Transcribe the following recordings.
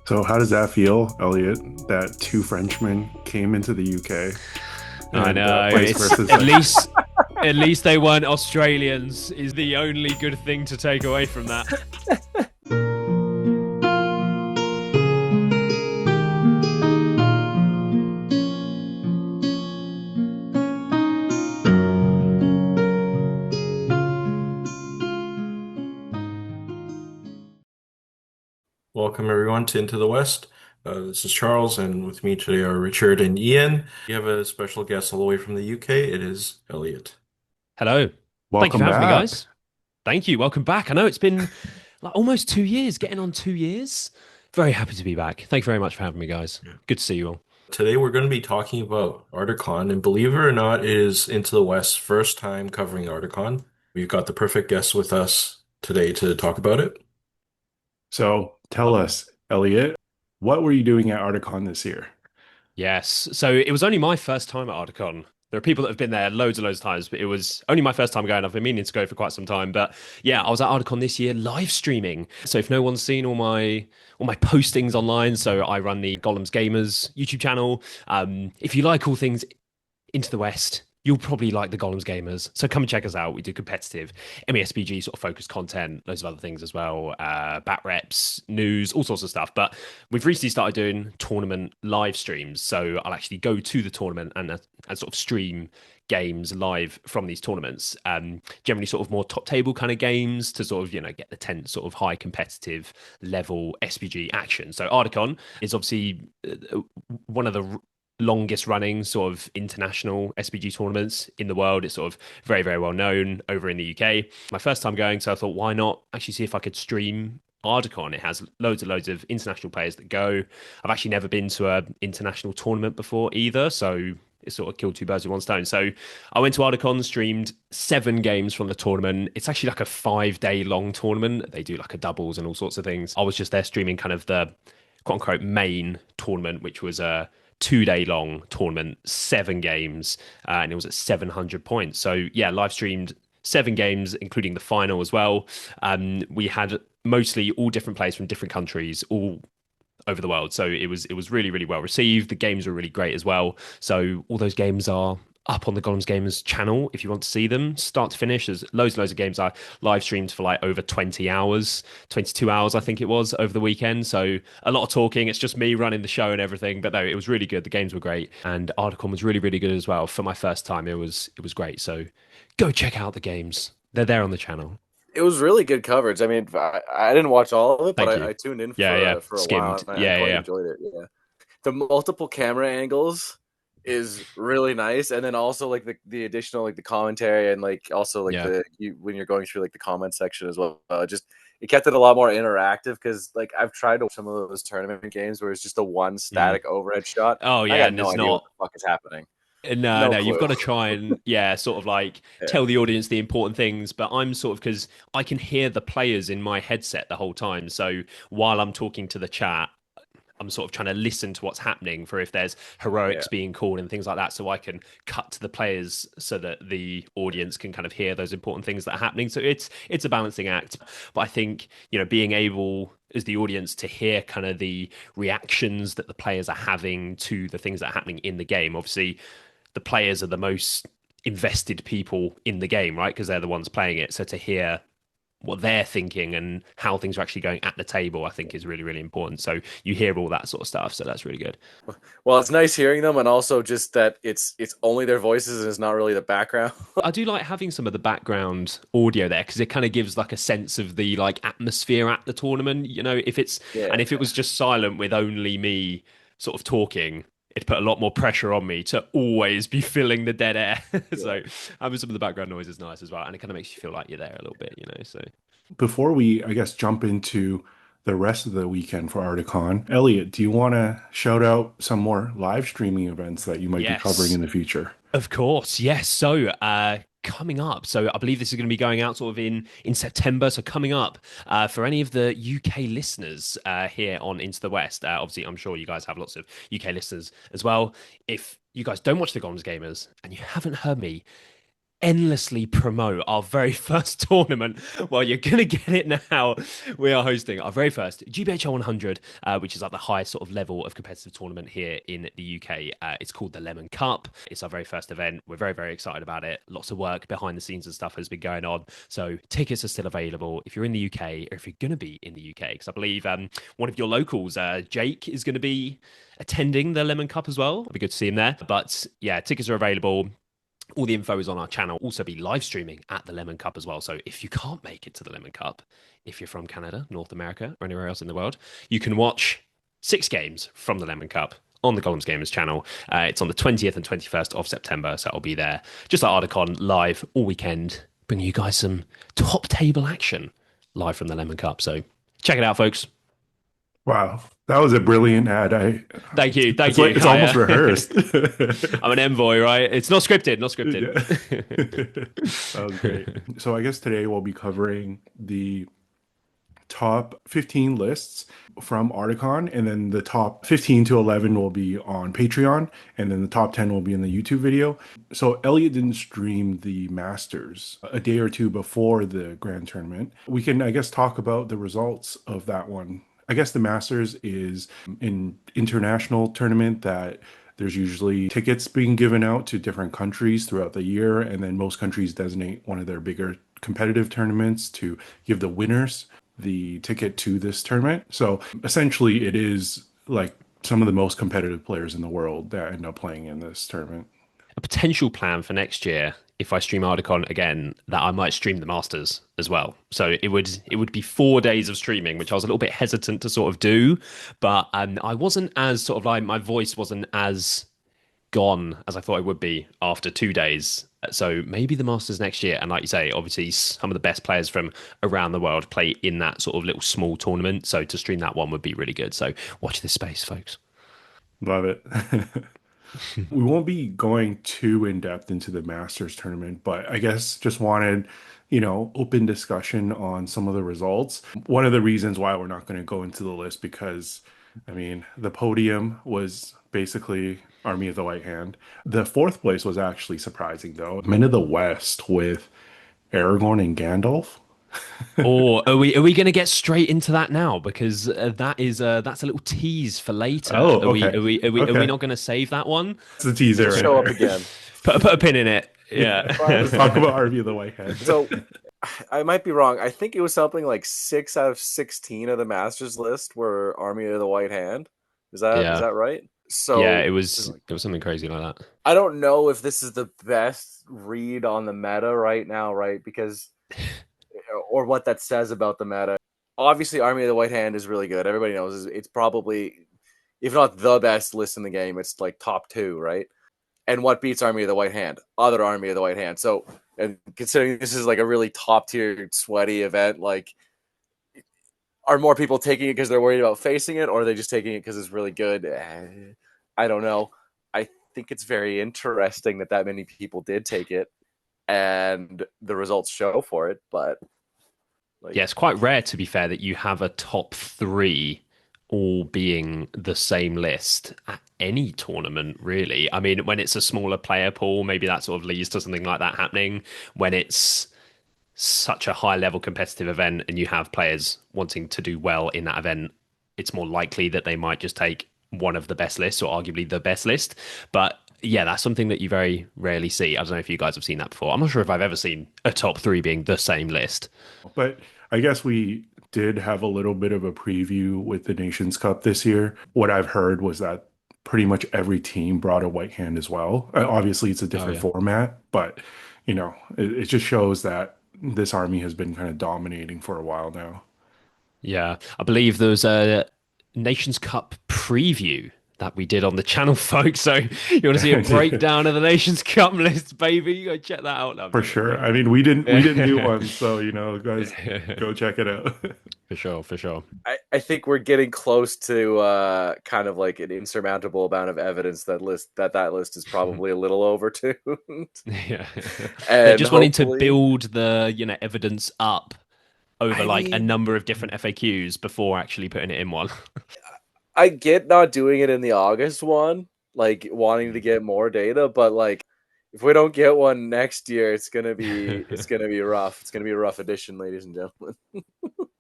So how does that feel, Eliott, that two Frenchmen came into the UK I and know. vice It's versa? at least they weren't Australians is the only good thing to take away from that. Welcome everyone to Into the West. This is Charles, and with me today are Richard and Ian. We have a special guest all the way from the UK. It is Elliot. Hello. Thank you Welcome for having me, back. guys. Thank you. Welcome back. I know it's been like almost 2 years, getting on 2 years. Very happy to be back. Thank you very much for having me, guys. Yeah. Good to see you all. Today we're going to be talking about ArdaCon, and believe it or not, it is Into the West's first time covering ArdaCon. We've got the perfect guest with us today to talk about it. So tell Lovely. us, Eliott, what were you doing at ArdaCon this year? Yes. So it was only my first time at ArdaCon. There are people that have been there loads and loads of times, but it was only my first time going. I've been meaning to go for quite some time. But yeah, I was at ArdaCon this year live streaming. So if no one's seen all my postings online, so I run the Gollum's Gamers YouTube channel. If you like all things into the West, you'll probably like the Gollum's Gamers. So come and check us out. We do competitive MESBG sort of focused content, loads of other things as well, bat reps, news, all sorts of stuff. But we've recently started doing tournament live streams. So I'll actually go to the tournament and sort of stream games live from these tournaments. Generally sort of more top table kind of games to sort of, get the tense sort of high competitive level SPG action. So Ardacon is obviously one of the longest running sort of international SPG tournaments in the world. It's sort of very, very well known over in the UK. My first time going, so I thought, why not actually see if I could stream ArdaCon? It has loads and loads of international players that go. I've actually never been to an international tournament before either, so it sort of killed two birds with one stone. So I went to ArdaCon, streamed 7 games from the tournament. It's actually like a 5-day long tournament. They do like a doubles and all sorts of things. I was just there streaming kind of the quote unquote main tournament, which was a 2-day long tournament, 7 games, and it was at 700 points. So yeah, live streamed 7 games, including the final as well. We had mostly all different players from different countries, all over the world. So it was really, really well received. The games were really great as well. So all those games are up on the Gollum's Gamers channel if you want to see them start to finish. There's loads and loads of games I live streamed for like over 20 hours, 22 hours I think it was over the weekend. So a lot of talking. It's just me running the show and everything. But no, it was really good. The games were great. And Articon was really, really good as well. For my first time, it was great. So go check out the games. They're there on the channel. It was really good coverage. I mean, I didn't watch all of it, but Thank you. I tuned in Yeah, yeah. for a while, Skimmed. and I Yeah, yeah, quite yeah. enjoyed it. Yeah, the multiple camera angles is really nice, and then also like the additional like the commentary and like also like Yeah. when you're going through like the comment section as well. It kept it a lot more interactive because like I've tried to watch some of those tournament games where it's just a one Mm. static overhead shot. Oh I yeah, got and no it's idea what not. the fuck is happening. No, No no, you've clue. got to try and, yeah, sort of like Yeah. tell the audience the important things. But I'm sort of because I can hear the players in my headset the whole time. So while I'm talking to the chat, I'm sort of trying to listen to what's happening for if there's Yeah. heroics being called and things like that. So I can cut to the players so that the audience can kind of hear those important things that are happening. So it's a balancing act. But I think, being able as the audience to hear kind of the reactions that the players are having to the things that are happening in the game. Obviously, the players are the most invested people in the game, right? Because they're the ones playing it. So to hear what they're thinking and how things are actually going at the table, I think is really, really important. So you hear all that sort of stuff. So that's really good. Well, it's nice hearing them, and also just that it's only their voices and it's not really the background. I do like having some of the background audio there because it kind of gives like a sense of the like atmosphere at the tournament. Yeah. And if it was just silent with only me sort of talking, it'd put a lot more pressure on me to always be filling the dead air. Yeah. So having some of the background noise is nice as well. And it kind of makes you feel like you're there a little bit. So Before we, I guess, jump into the rest of the weekend for ArdaCon, Eliott, do you want to shout out some more live streaming events that you might be covering yes. in the future? Of course, yes. So, coming up, so I believe this is going to be going out sort of in September. So, coming up for any of the UK listeners here on Into the West, obviously, I'm sure you guys have lots of UK listeners as well. If you guys don't watch the Gollum's Gamers and you haven't heard me endlessly promote our very first tournament. Well, you're going to get it now. We are hosting our very first GBHL 100, which is at the highest sort of level of competitive tournament here in the UK. It's called the Lemon Cup. It's our very first event. We're very, very excited about it. Lots of work behind the scenes and stuff has been going on. So tickets are still available if you're in the UK or if you're going to be in the UK, because I believe one of your locals, Jake, is going to be attending the Lemon Cup as well. It'd be good to see him there. But yeah, tickets are available. All the info is on our channel. Also be live streaming at the Lemon Cup as well. So if you can't make it to the Lemon Cup, if you're from Canada, North America, or anywhere else in the world, you can watch 6 games from the Lemon Cup on the Gollum's Gamers channel. It's on the 20th and 21st of September. So I'll be there just at ArdaCon live all weekend, bringing you guys some top table action live from the Lemon Cup. So check it out, folks. Wow, that was a brilliant ad. Thank you. It's almost rehearsed. I'm an envoy, right? It's not scripted. Yeah. That was great. So I guess today we'll be covering the top 15 lists from ArdaCon, and then the top 15 to 11 will be on Patreon, and then the top 10 will be in the YouTube video. So Eliott didn't stream the Masters a day or two before the Grand Tournament. We can, I guess, talk about the results of that one. I guess the Masters is an international tournament that there's usually tickets being given out to different countries throughout the year, and then most countries designate one of their bigger competitive tournaments to give the winners the ticket to this tournament. So essentially it is like some of the most competitive players in the world that end up playing in this tournament. A potential plan for next year, if I stream ArdaCon again, that I might stream the Masters as well. So it would be 4 days of streaming, which I was a little bit hesitant to sort of do, but I wasn't as sort of like, my voice wasn't as gone as I thought it would be after 2 days. So maybe the Masters next year. And like you say, obviously some of the best players from around the world play in that sort of little small tournament. So to stream that one would be really good. So watch this space, folks. Love it. We won't be going too in depth into the Masters tournament, but I guess just wanted, open discussion on some of the results. One of the reasons why we're not going to go into the list, because the podium was basically Army of the White Hand. The 4th place was actually surprising, though. Men of the West with Aragorn and Gandalf. Or are we going to get straight into that now? Because that's a little tease for later. Oh, okay. Are we not going to save that one? It's a teaser. It'll show up again. Put a pin in it. Yeah. Let's talk about Army of the White Hand. So I might be wrong. I think it was something like 6 out of 16 of the Masters list were Army of the White Hand. Is that right? So yeah, it was something crazy like that. I don't know if this is the best read on the meta right now, right? Because or what that says about the meta. Obviously, Army of the White Hand is really good. Everybody knows it's probably, if not the best list in the game, it's like top 2, right? And what beats Army of the White Hand? Other Army of the White Hand. So, and considering this is like a really top tier, sweaty event, like, are more people taking it because they're worried about facing it, or are they just taking it because it's really good? I don't know. I think it's very interesting that many people did take it, and the results show for it. But yeah, it's quite rare, to be fair, that you have a top 3 all being the same list at any tournament, really. I mean, when it's a smaller player pool, maybe that sort of leads to something like that happening. When it's such a high level competitive event and you have players wanting to do well in that event, it's more likely that they might just take one of the best lists, or arguably the best list. But yeah, that's something that you very rarely see. I don't know if you guys have seen that before. I'm not sure if I've ever seen a top 3 being the same list. But I guess we did have a little bit of a preview with the Nations Cup this year. What I've heard was that pretty much every team brought a white hand as well. Obviously, it's a different format, but it just shows that this army has been kind of dominating for a while now. Yeah, I believe there's a Nations Cup preview that we did on the channel, folks. So you want to see a breakdown of the Nations Cup list, baby? You go check that out. For sure. I mean, we didn't do one, so guys, go check it out. For sure. I think we're getting close to kind of like an insurmountable amount of evidence that list is probably a little overtuned. Yeah, and they're just wanting to build the evidence up over a number of different FAQs before actually putting it in one. I get not doing it in the August one, like wanting to get more data, but like if we don't get one next year, it's gonna be rough. It's gonna be a rough edition, ladies and gentlemen.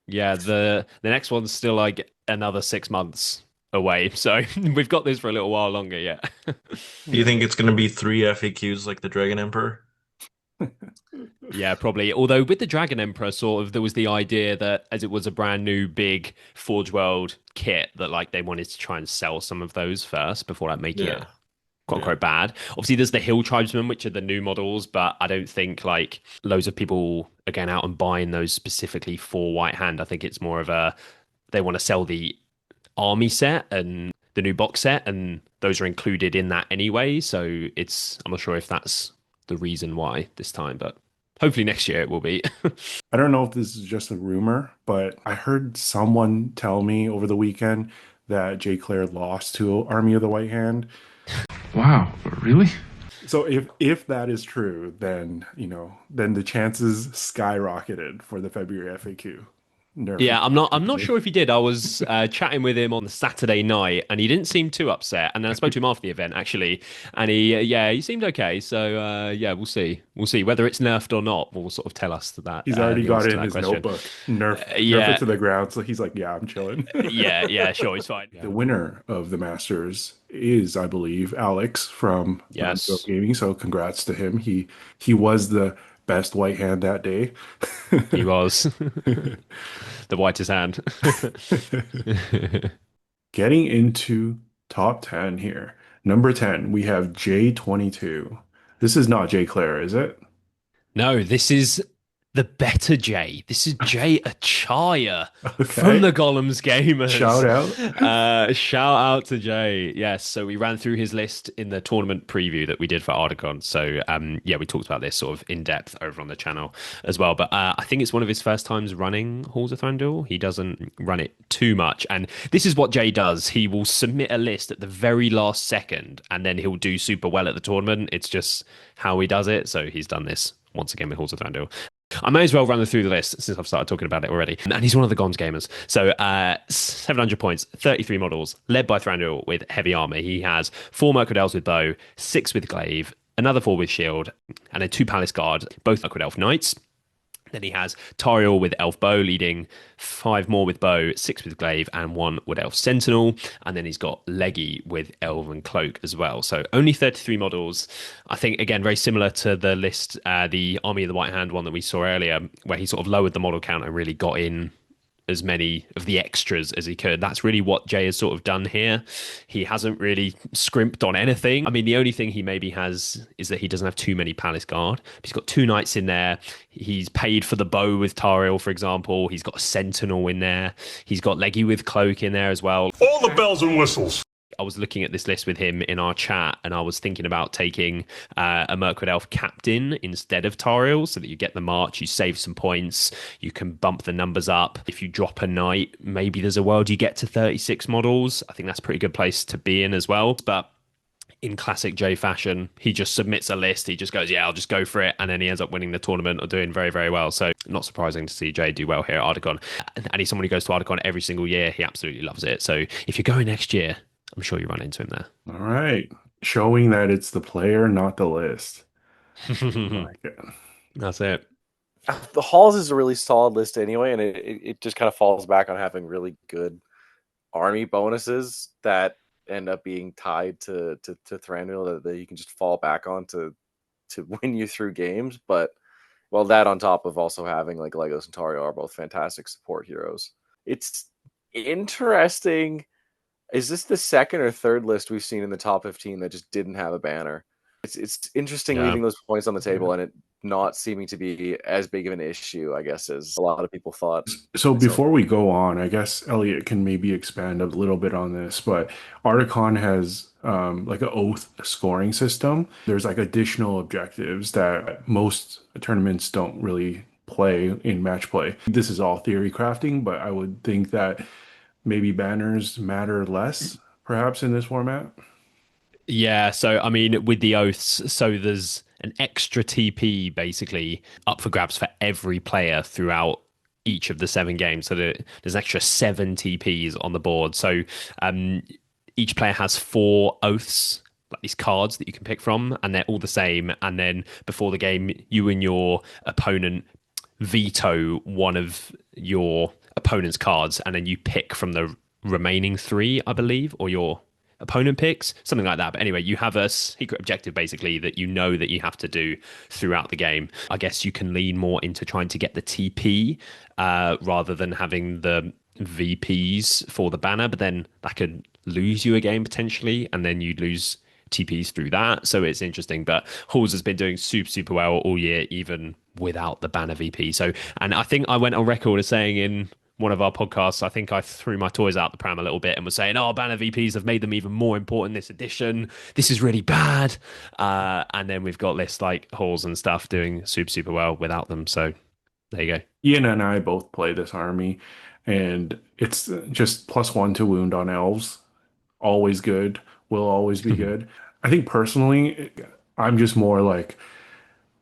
Yeah, the next one's still like another 6 months away, so we've got this for a little while longer yet. Do you think it's going to be 3 FAQs like the Dragon Emperor? Yeah, probably. Although with the Dragon Emperor, sort of, there was the idea that as it was a brand new big Forge World kit, that like they wanted to try and sell some of those first before like making it Yeah. quote unquote bad. Obviously, there's the Hill Tribesmen, which are the new models, but I don't think like loads of people are going out and buying those specifically for White Hand. I think it's more of a they want to sell the army set and the new box set, and those are included in that anyway. So I'm not sure if that's the reason why this time, but hopefully next year it will be. I don't know if this is just a rumor, but I heard someone tell me over the weekend that Jay Clare lost to Army of the White Hand. Wow, really? So if that is true, then then the chances skyrocketed for the February FAQ. Yeah, I'm not sure if he did. I was chatting with him on the Saturday night, and he didn't seem too upset. And then I spoke to him after the event actually, and he seemed okay. So yeah, we'll see. We'll see whether it's nerfed or not. Will sort of tell us that. He's already the got answer it to in that his question. notebook. Nerf Yeah. it to the ground. So he's like, yeah, I'm chilling. Yeah, sure, he's fine. The winner of the Masters is, I believe, Alex from Yes. Go Gaming. So congrats to him. He was the best white hand that day. He was the whitest hand. Getting into top 10 here. Number 10, we have J22. This is not Jay Clare, is it? No, this is the better Jay. This is Jay Achaya Okay. from the Gollum's Gamers. Shout out. Shout out to Jay. Yes, so we ran through his list in the tournament preview that we did for ArdaCon. So yeah, we talked about this sort of in depth over on the channel as well. But I think it's one of his first times running Halls of Thranduil. He doesn't run it too much. And this is what Jay does. He will submit a list at the very last second, and then he'll do super well at the tournament. It's just how he does it. So he's done this once again with Halls of Thranduil. I may as well run through the list since I've started talking about it already. And he's one of the Gollum's Gamers. So 700 points, 33 models, led by Thranduil with heavy armor. He has 4 Mirkwood Elves with bow, 6 with glaive, another 4 with shield, and then 2 Palace Guard, both Mirkwood Elf Knights. Then he has Tariel with Elf Bow, leading 5 more with Bow, 6 with Glaive, and 1 Wood Elf Sentinel. And then he's got Leggy with Elven Cloak as well. So only 33 models. I think, again, very similar to the list, the Army of the White Hand one that we saw earlier, where he sort of lowered the model count and really got in as many of the extras as he could. That's really what Jay has sort of done here. He hasn't really scrimped on anything. I mean, the only thing he maybe has is that he doesn't have too many Palace Guard. He's got 2 Knights in there. He's paid for the bow with Tariel, for example. He's got a Sentinel in there. He's got Leggy with Cloak in there as well. All the bells and whistles. I was looking at this list with him in our chat, and I was thinking about taking a Mirkwood Elf captain instead of Tariel, so that you get the march, you save some points, you can bump the numbers up. If you drop a knight, maybe there's a world you get to 36 models. I think that's a pretty good place to be in as well. But in classic Jay fashion, he just submits a list. He just goes, yeah, I'll just go for it. And then he ends up winning the tournament or doing very, very well. So not surprising to see Jay do well here at ArdaCon. And he's someone who goes to ArdaCon every single year. He absolutely loves it. So if you're going next year, I'm sure you run into him there. All right. Showing that it's the player, not the list. I like it. That's it. The Halls is a really solid list anyway, and it just kind of falls back on having really good army bonuses that end up being tied to Thranduil that you can just fall back on to win you through games. But well, that on top of also having like Legos and Tariel are both fantastic support heroes. It's interesting. Is this the second or third list we've seen in the top 15 that just didn't have a banner? It's interesting leaving those points on the table and it not seeming to be as big of an issue, I guess, as a lot of people thought. So before we go on, I guess Eliott can maybe expand a little bit on this, but ArdaCon has like an oath scoring system. There's like additional objectives that most tournaments don't really play in match play. This is all theory crafting, but I would think that maybe banners matter less, perhaps, in this format. Yeah, so I mean, with the oaths, so there's an extra TP basically up for grabs for every player throughout each of the 7 games. So there's an extra 7 TPs on the board. So each player has 4 oaths like these cards that you can pick from, and they're all the same. And then before the game, you and your opponent veto one of your opponent's cards, and then you pick from the remaining three, I believe, or your opponent picks, something like that. But anyway, you have a secret objective basically that you know that you have to do throughout the game. I guess you can lean more into trying to get the TP rather than having the VPs for the banner, but then that could lose you a game potentially, and then you'd lose TPs through that. So it's interesting. But Halls has been doing super well all year, even without the banner VP. So, and I think I went on record as saying in one of our podcasts, I think I threw my toys out the pram a little bit and was saying, oh, banner VPs have made them even more important this edition. This is really bad. And then we've got lists like Halls and stuff doing super well without them. So there you go. Ian and I both play this army, and it's just +1 to wound on elves. Always good. Will always be good. I think personally, I'm just more like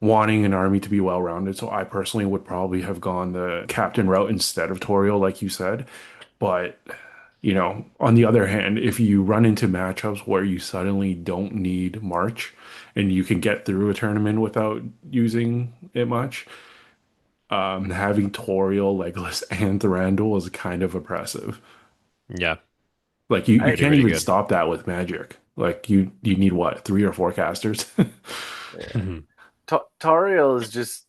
wanting an army to be well-rounded. So I personally would probably have gone the captain route instead of Toriel, like you said. But, you know, on the other hand, if you run into matchups where you suddenly don't need March and you can get through a tournament without using it much, having Toriel, Legolas, and Thranduil is kind of oppressive. Yeah. Like you Really, can't really even good. stop that with magic. Like you need what, 3 or 4 casters? Tariel is just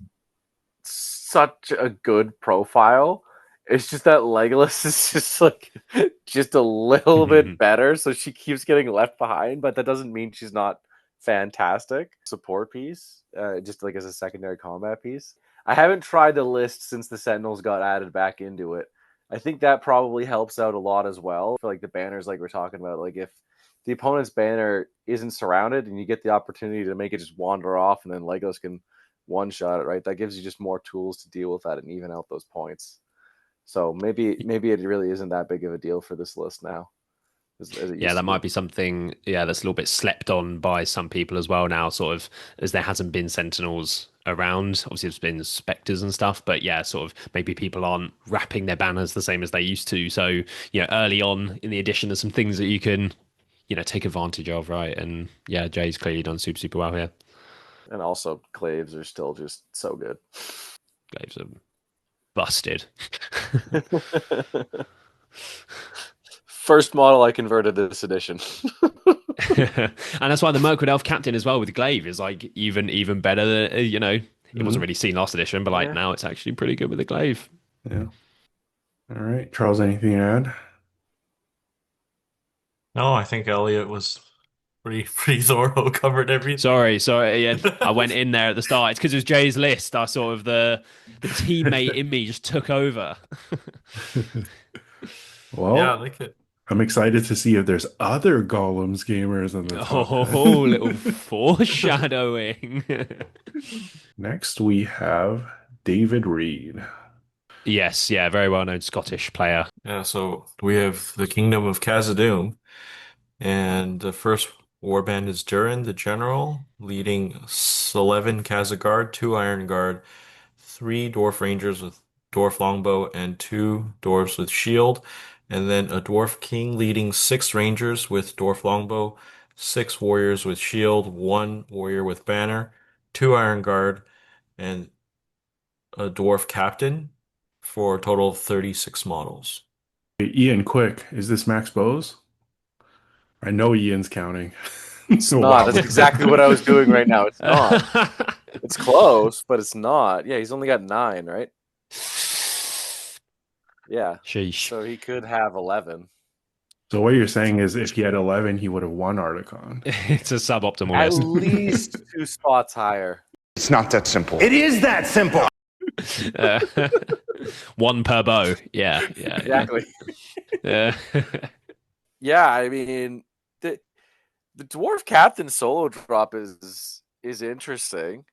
such a good profile. It's just that Legolas is just like just a little bit better, so she keeps getting left behind. But that doesn't mean she's not fantastic support piece. Just like as a secondary combat piece. I haven't tried the list since the Sentinels got added back into it. I think that probably helps out a lot as well for like the banners, like we're talking about. Like if the opponent's banner isn't surrounded and you get the opportunity to make it just wander off, and then Legos can one-shot it, right? That gives you just more tools to deal with that and even out those points. So maybe it really isn't that big of a deal for this list now. As it used Yeah, to that be. might be something, that's a little bit slept on by some people as well now, sort of, as there hasn't been Sentinels around. Obviously, there's been Spectres and stuff, but yeah, sort of maybe people aren't wrapping their banners the same as they used to. So, early on in the edition, there's some things that you can, take advantage of, right? And yeah, Jay's clearly done super well here. And also, Claves are still just so good. Glaives are busted. First model I converted this edition. And that's why the Mirkwood Elf Captain as well with Glaive is like even better than, it wasn't really seen last edition, but like now it's actually pretty good with the Glaive. Yeah. All right. Charles, anything to add? No, I think Eliott was pretty thorough, covered everything. Sorry. Yeah, I went in there at the start. It's because it was Jay's list. I sort of the teammate in me just took over. Well, Yeah, I like it. I'm excited to see if there's other Gollums gamers in the top 10. Oh, little foreshadowing. Next, we have David Reed. Yes, yeah, very well known Scottish player. Yeah, so we have the Kingdom of Khazad-dûm, and the first warband is Durin, the General, leading 11 Khazad Guard, 2 Iron Guard, 3 Dwarf Rangers with Dwarf Longbow, and 2 Dwarves with Shield, and then a Dwarf King leading 6 Rangers with Dwarf Longbow, 6 Warriors with Shield, 1 Warrior with Banner, 2 Iron Guard, and a Dwarf Captain for a total of 36 models. Hey, Ian, quick, is this Max Bose? I know Ian's counting. It's not. That's exactly what I was doing right now. It's not. It's close, but it's not. Yeah, he's only got 9, right? Yeah. Sheesh. So he could have 11. So what you're saying is if he had 11, he would have won ArdaCon. It's a suboptimal At list. least 2 spots higher. It's not that simple. It is that simple. 1 per bow. Yeah. Exactly. Yeah. Yeah, I mean, the Dwarf Captain solo drop is interesting.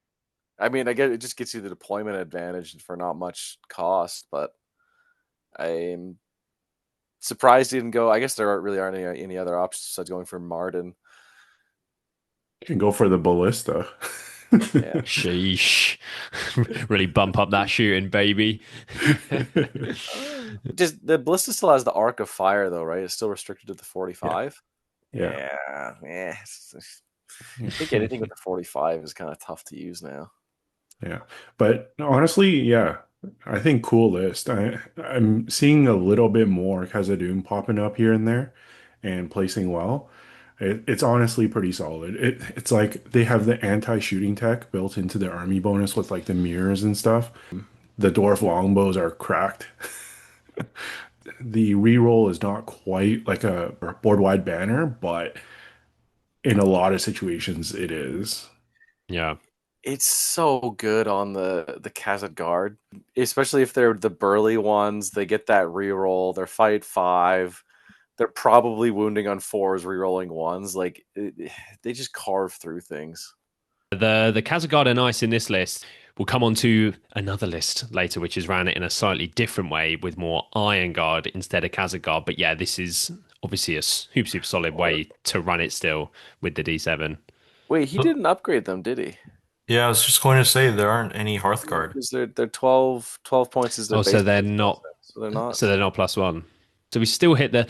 I mean, I get it just gets you the deployment advantage for not much cost, but I'm surprised he didn't go. I guess there really aren't any other options besides going for Martin. You can go for the ballista. Yeah. Sheesh. Really bump up that shooting, baby. Just the ballista still has the arc of fire though, right? It's still restricted to the 45. Yeah. Yeah. I think anything with the 45 is kind of tough to use now. Yeah. But honestly, yeah, I think cool list. I'm seeing a little bit more Khazad-dûm popping up here and there and placing well. It's honestly pretty solid. It's like they have the anti-shooting tech built into the army bonus with like the mirrors and stuff. The dwarf longbows are cracked. The reroll is not quite like a board wide banner, but in a lot of situations it is. Yeah. It's so good on the Khazad Guard, especially if they're the burly ones. They get that reroll. They're fight 5. They're probably wounding on 4s, rerolling 1s. Like they just carve through things. The Kazagard are nice in this list. We'll come on to another list later, which is ran it in a slightly different way with more Iron Guard instead of Kazagard. But yeah, this is obviously a super solid way to run it still with the D7. Wait, he didn't upgrade them, did he? Yeah, I was just going to say there aren't any Hearthguard. Because they're 12 points is their Oh, base. so they're not. So they're not. So they're not +1. So we still hit the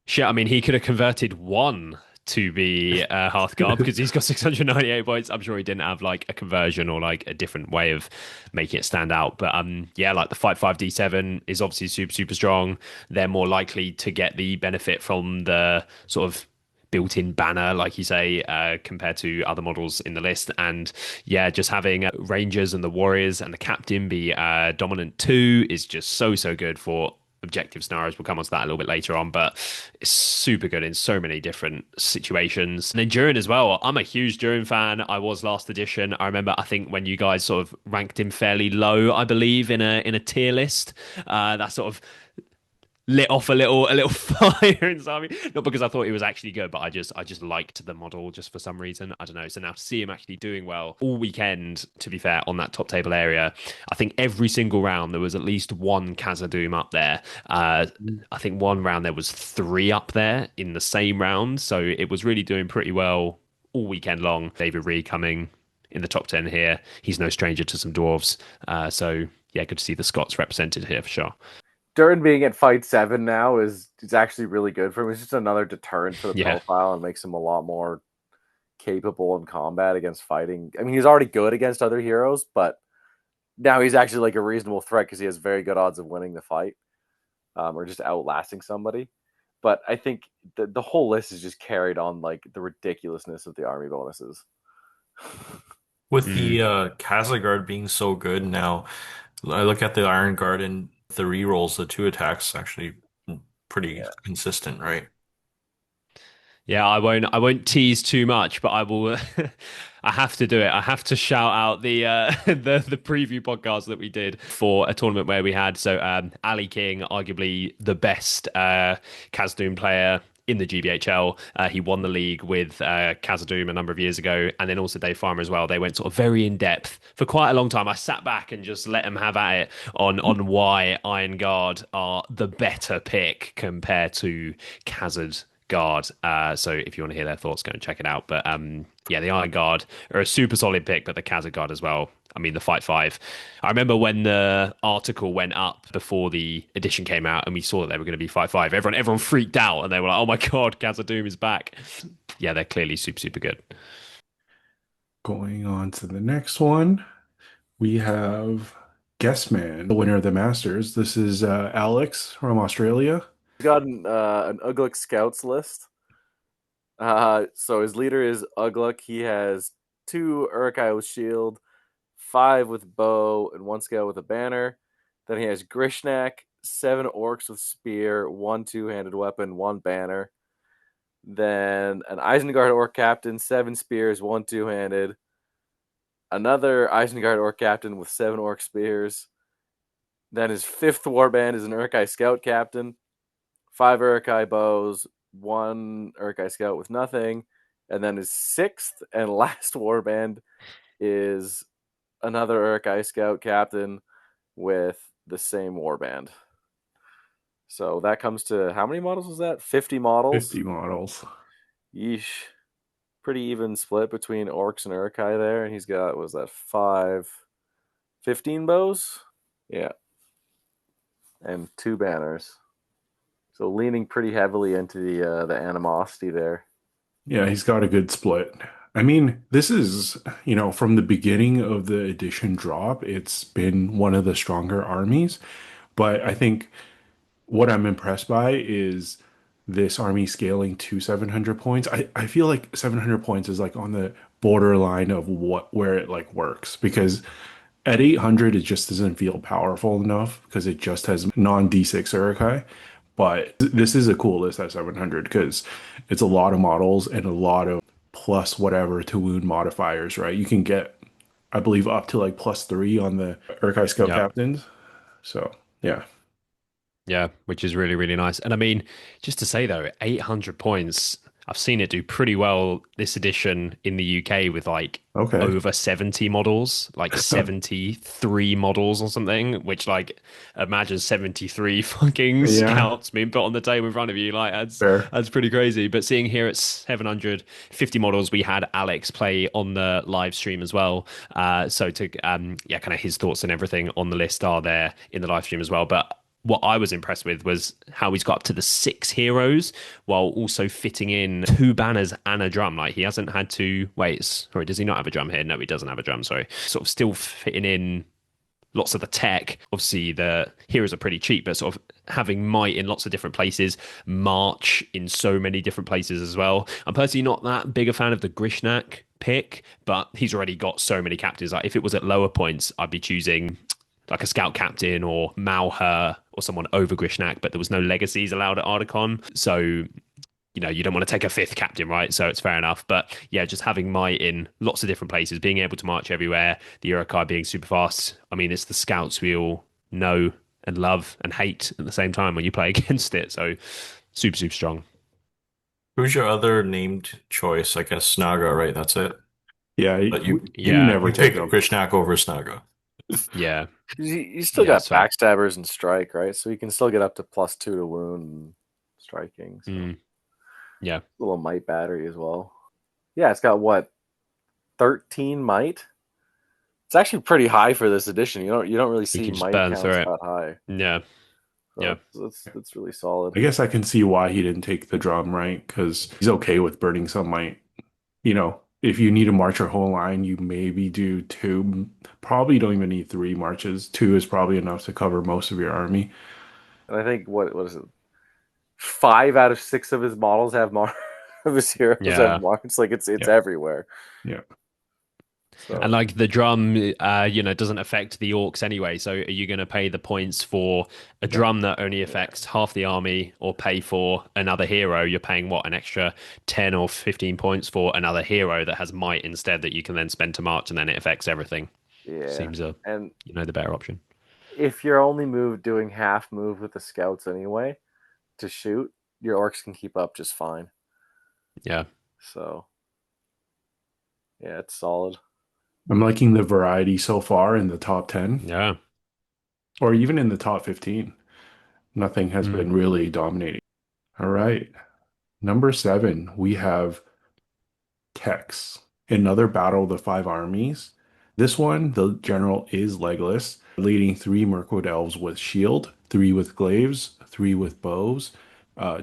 shit. I mean, he could have converted one to be Hearthguard because he's got 698 points. I'm sure he didn't have like a conversion or like a different way of making it stand out. But yeah, like the fight 5 D7 is obviously super strong. They're more likely to get the benefit from the sort of built-in banner, like you say, compared to other models in the list. And yeah, just having Rangers and the Warriors and the Captain be dominant 2 is just so good for objective scenarios. We'll come on to that a little bit later on, but it's super good in so many different situations. And then Durin as well. I'm a huge Durin fan. I was last edition. I remember, I think when you guys sort of ranked him fairly low, I believe in a tier list, that sort of lit off a little fire inside me. Not because I thought he was actually good, but I just liked the model just for some reason. I don't know. So now to see him actually doing well all weekend, to be fair, on that top table area, I think every single round there was at least one Khazad-dûm up there. I think one round there was 3 up there in the same round. So it was really doing pretty well all weekend long. David Ree coming in the top 10 here. He's no stranger to some dwarves. So yeah, good to see the Scots represented here for sure. Durin being at fight 7 now is actually really good for him. It's just another deterrent for the profile and makes him a lot more capable in combat against fighting. I mean, he's already good against other heroes, but now he's actually like a reasonable threat because he has very good odds of winning the fight, or just outlasting somebody. But I think the whole list is just carried on like the ridiculousness of the army bonuses. With the Khazad being so good now, I look at the Iron Guard and the rerolls, the 2 attacks actually pretty consistent, right? Yeah, I won't tease too much, but I will. I have to do it. I have to shout out the the preview podcast that we did for a tournament where we had Ali King, arguably the best Khazad-dûm player in the GBHL. He won the league with Khazad-dûm a number of years ago, and then also Dave Farmer as well. They went sort of very in depth for quite a long time. I sat back and just let them have at it on why Iron Guard are the better pick compared to Khazad Guard. So if you want to hear their thoughts, go and check it out. But yeah, the Iron Guard are a super solid pick, but the Khazad Guard as well. I mean, the Fight 5. I remember when the article went up before the edition came out and we saw that they were going to be Fight 5. Everyone freaked out and they were like, oh my God, Khazad-dûm is back. Yeah, they're clearly super good. Going on to the next one, we have Guessman, the winner of the Masters. This is Alex from Australia. He's got an Ugluk Scouts list. So his leader is Ugluk. He has 2 Uruk-hai with shield, 5 with bow, and 1 scout with a banner. Then he has Grishnak, 7 orcs with spear, 1 2-handed weapon, 1 banner. Then an Isengard orc captain, 7 spears, 1 2-handed. Another Isengard orc captain with 7 orc spears. Then his 5th warband is an Uruk-hai scout captain, 5 Uruk-hai bows, 1 Uruk-hai scout with nothing. And then his 6th and last warband is another Uruk-hai scout captain with the same warband. So that comes to, how many models was that? 50 models? 50 models. Yeesh. Pretty even split between orcs and Uruk-hai there. And he's got, was that 15 bows? Yeah. And 2 banners. So leaning pretty heavily into the animosity there. Yeah, he's got a good split. I mean, this is, from the beginning of the edition drop, it's been one of the stronger armies. But I think what I'm impressed by is this army scaling to 700 points. I feel like 700 points is like on the borderline of where it like works because at 800 it just doesn't feel powerful enough because it just has non D6 Urukai. But this is a cool list at 700 because it's a lot of models and a lot of plus whatever to wound modifiers, right? You can get, I believe, up to like +3 on the Urukai Scout Yeah. Captains. So, yeah. Yeah, which is really, really nice. And I mean, just to say though, 800 points, I've seen it do pretty well this edition in the UK with like Okay. over 70 models, like 73 models or something, which like imagine 73 fucking Yeah, scouts being put on the table in front of you. Like fair. that's pretty crazy. But seeing here it's 750 models, we had Alex play on the live stream as well. So to yeah, kind of his thoughts and everything on the list are there in the live stream as well. But what I was impressed with was how he's got up to the 6 heroes while also fitting in 2 banners and a drum. Like he hasn't had to wait. Sorry, does he not have a drum here? No, he doesn't have a drum. Sorry, sort of still fitting in lots of the tech. Obviously, the heroes are pretty cheap, but sort of having might in lots of different places, march in so many different places as well. I'm personally not that big a fan of the Grishnak pick, but he's already got so many captains. Like if it was at lower points, I'd be choosing like a scout captain or Malher or someone over Grishnak, but there was no legacies allowed at ArdaCon. So, you don't want to take a 5th captain, right? So it's fair enough. But yeah, just having might in lots of different places, being able to march everywhere, the Urukai being super fast. I mean, it's the scouts we all know and love and hate at the same time when you play against it. So super, super strong. Who's your other named choice? I guess Snaga, right? That's it. Yeah, But you Yeah. never you take take them. Grishnak over Snaga. Yeah. You still Yeah, got that's fair. backstabbers and strike, right? So you can still get up to +2 to wound and striking. So Mm, yeah. a little might battery as well. Yeah, it's got what 13 might. It's actually pretty high for this edition. You don't really You see can just might burn through counts it. that high. Yeah. So Yeah. it's really solid. I guess I can see why he didn't take the drum, right? Because he's okay with burning some might. If you need to march your whole line, you maybe do 2. Probably don't even need 3 marches. 2 is probably enough to cover most of your army. And I think what is it? 5 out of 6 of his models have of his heroes have Yeah. marks. Like it's Yeah, everywhere. yeah. And So like the drum, doesn't affect the orcs anyway. So are you going to pay the points for a No. drum that only affects half the army, or pay for another hero? You're paying what, an extra 10 or 15 points for another hero that has might instead that you can then spend to march, and then it affects everything. yeah, Seems and the better option. if you're only doing half move with the scouts anyway to shoot, your orcs can keep up just fine. Yeah. So yeah, it's solid. I'm liking the variety so far in the top 10 Yeah. or even in the top 15. Nothing has Mm. been really dominating. All right. Number 7, we have Tex, another battle of the 5 armies. This one, the general is legless, leading 3 Mirkwood elves with shield, 3 with glaives, 3 with bows,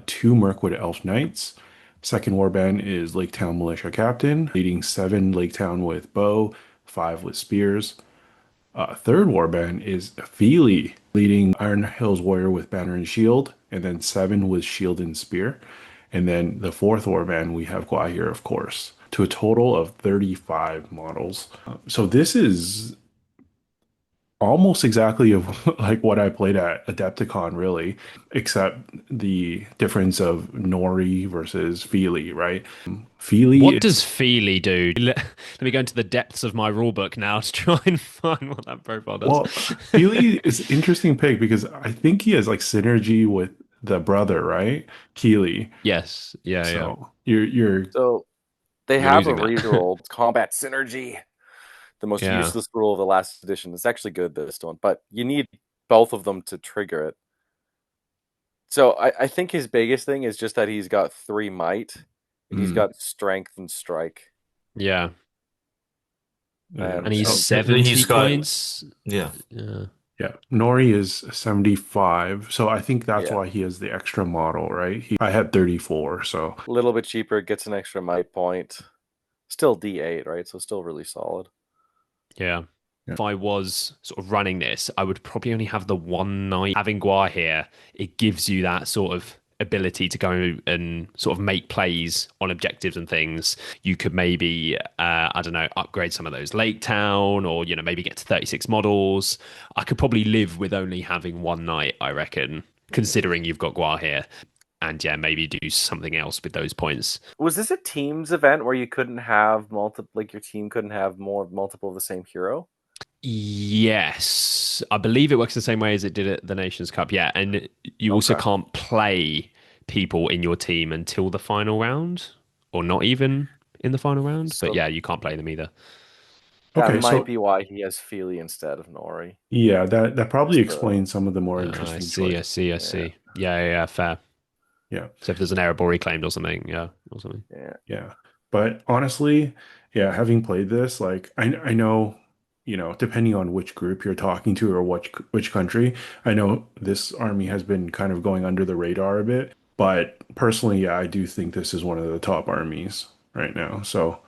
2 Mirkwood elf knights. Second warband is Laketown Militia Captain, leading 7 Laketown with bow, 5 with spears. Third warband is Feely, leading Iron Hills Warrior with banner and shield, and then 7 with shield and spear. And then the fourth warband, we have Gwahir, of course, to a total of 35 models. So this is almost exactly of like what I played at Adepticon, really, except the difference of Nori versus Feely, right? Feely What is does Feely do? Let me go into the depths of my rulebook now to try and find what that profile does. well, Feely is an interesting pick because I think he has like synergy with the brother, right? Keely. Yes. Yeah. Yeah. So you're So they You're have a losing that. reroll. It's combat synergy, the most Yeah. useless rule of the last edition. It's actually good this one, but you need both of them to trigger it. So I think his biggest thing is just that he's got 3 might and he's got strength and strike. Yeah. yeah. And he's So 70 he's got points. yeah. Yeah. Yeah, Nori is 75, so I think that's Yeah. why he has the extra model, right? I had 34, so A little bit cheaper, gets an extra might point. Still D8, right? So still really solid. Yeah. yeah. If I was sort of running this, I would probably only have the one knight. Having Guar here, it gives you that sort of ability to go and sort of make plays on objectives and things. You could maybe, I don't know, upgrade some of those Lake Town or, maybe get to 36 models. I could probably live with only having one knight, I reckon, considering you've got Guar here. And yeah, maybe do something else with those points. Was this a teams event where you couldn't have multiple, like your team couldn't have multiple of the same hero? Yes, I believe it works the same way as it did at the Nations Cup. Yeah, and you also Okay. can't play people in your team until the final round, or not even in the final round. But So yeah, you can't play them either. that Okay, might so be why he has Feely instead of Nori. yeah, that probably Just the explains some of the more I interesting see, choice. I see, I yeah, see. Yeah, fair. Yeah, So if there's an error ball reclaimed or something, yeah, or something. yeah. yeah. But honestly, yeah, having played this, like I know, depending on which group you're talking to or which country, I know this army has been kind of going under the radar a bit. But personally, yeah, I do think this is one of the top armies right now. So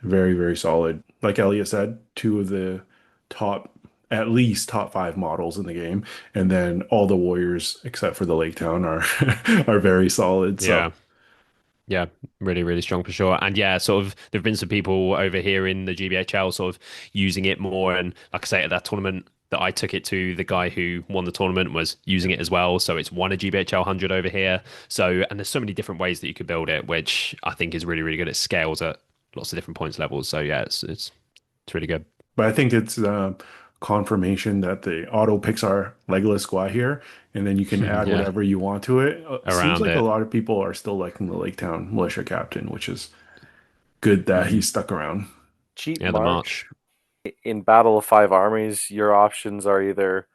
very, very solid. Like Eliott said, two of the top, at least top five models in the game, and then all the warriors except for the Lake Town are are very solid. So Yeah. Yeah, really, really strong for sure. And yeah, sort of, there have been some people over here in the GBHL sort of using it more. And like I say, at that tournament that I took it to, the guy who won the tournament was using it as well. So it's won a GBHL 100 over here. So, and there's so many different ways that you could build it, which I think is really, really good. It scales at lots of different points levels. So yeah, it's really good. but I think it's confirmation that the auto picks are Legolas squad here, and then you can add Yeah, whatever you want to it. Seems around like a it. lot of people are still liking the Lake Town militia captain, which is good that Mm. he's stuck around. Cheap Yeah, the March. March. In Battle of Five Armies, your options are either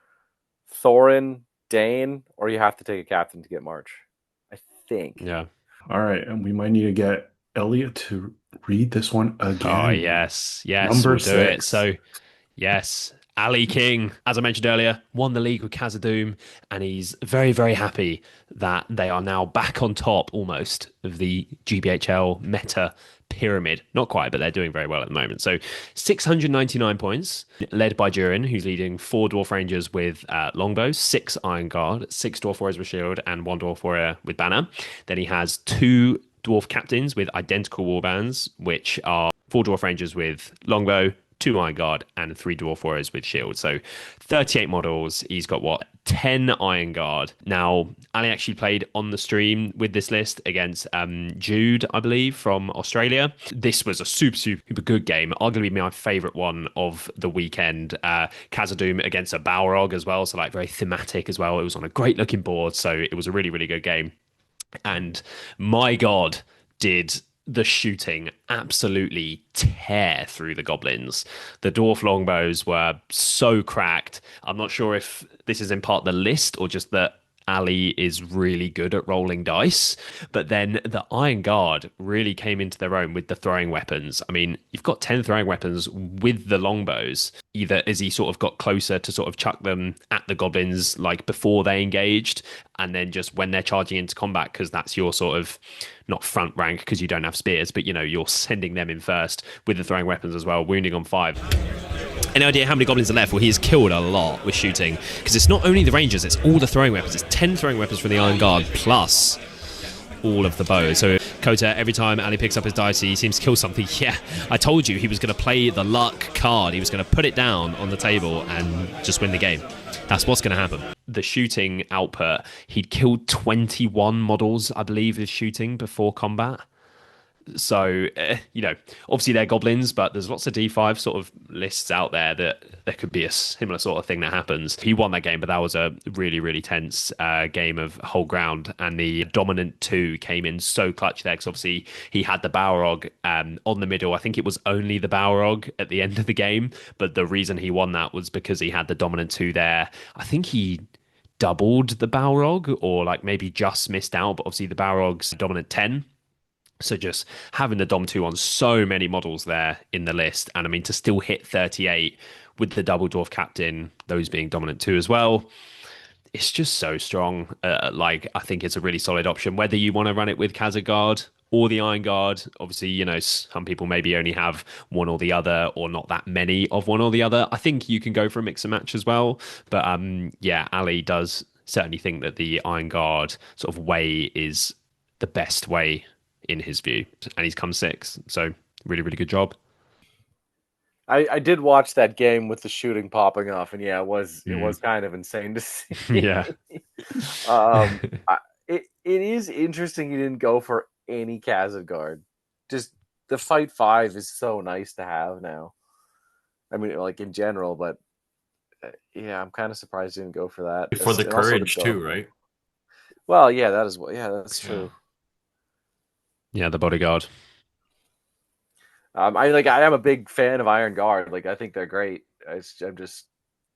Thorin, Dane, or you have to take a captain to get March. I think. Yeah. All right, and we might need to get Elliot to read this one Oh, again. yes, Number we'll do it. 6. So, yes, Ali King, as I mentioned earlier, won the league with Khazad-dûm, and he's very, very happy that they are now back on top almost of the GBHL meta pyramid. Not quite, but they're doing very well at the moment. So 699 points, led by Durin, who's leading 4 Dwarf Rangers with longbows, 6 Iron Guard, 6 Dwarf Warriors with shield, and 1 Dwarf Warrior with banner. Then he has 2 Dwarf Captains with identical warbands, which are 4 Dwarf Rangers with longbow, 2 Iron Guard, and 3 Dwarf Warriors with shield. So 38 models. He's got 10 Iron Guard. Now, Ali actually played on the stream with this list against Jude, I believe, from Australia. This was a super, super good game. Arguably my favourite one of the weekend. Khazad-dûm against a Balrog as well. So, like, very thematic as well. It was on a great looking board. So, it was a really, really good game. And my God, did the shooting absolutely tear through the goblins. The dwarf longbows were so cracked. I'm not sure if this is in part the list or just that Ali is really good at rolling dice. But then the Iron Guard really came into their own with the throwing weapons. I mean, you've got 10 throwing weapons with the longbows. Either as he sort of got closer to sort of chuck them at the goblins like before they engaged, and then just when they're charging into combat, because that's your sort of not front rank because you don't have spears, but you're sending them in first with the throwing weapons as well, wounding on 5. Any idea how many goblins are left? Well, he has killed a lot with shooting because it's not only the rangers, it's all the throwing weapons. It's 10 throwing weapons from the Iron Guard plus all of the bows. So Kota, every time Ali picks up his dice, he seems to kill something. Yeah, I told you he was going to play the luck card. He was going to put it down on the table and just win the game. That's what's going to happen. The shooting output, he'd killed 21 models, I believe, with shooting before combat. So, obviously they're goblins, but there's lots of D5 sort of lists out there that there could be a similar sort of thing that happens. He won that game, but that was a really, really tense game of whole ground. And the dominant 2 came in so clutch there because obviously he had the Balrog on the middle. I think it was only the Balrog at the end of the game, but the reason he won that was because he had the dominant 2 there. I think he doubled the Balrog or like maybe just missed out, but obviously the Balrog's dominant 10. So just having the Dom 2 on so many models there in the list, and I mean to still hit 38 with the double dwarf captain, those being dominant 2 as well. It's just so strong. Like, I think it's a really solid option. Whether you want to run it with Kazagard or the Iron Guard, obviously, you know, some people maybe only have one or the other, or not that many of one or the other. I think you can go for a mix and match as well. But yeah, Ali does certainly think that the Iron Guard sort of way is the best way in his view, and he's come 6th. So really, really good job. I did watch that game with the shooting popping off, and yeah, it was kind of insane to see. Yeah. It is interesting you didn't go for any Kazagard. Just the fight 5 is so nice to have now. I mean, like in general, but yeah, I'm kind of surprised you didn't go for that. For the And also courage too, right? Well, yeah, that is yeah, that's true. Yeah, the bodyguard. I am a big fan of Iron Guard. Like, I think they're great. I'm just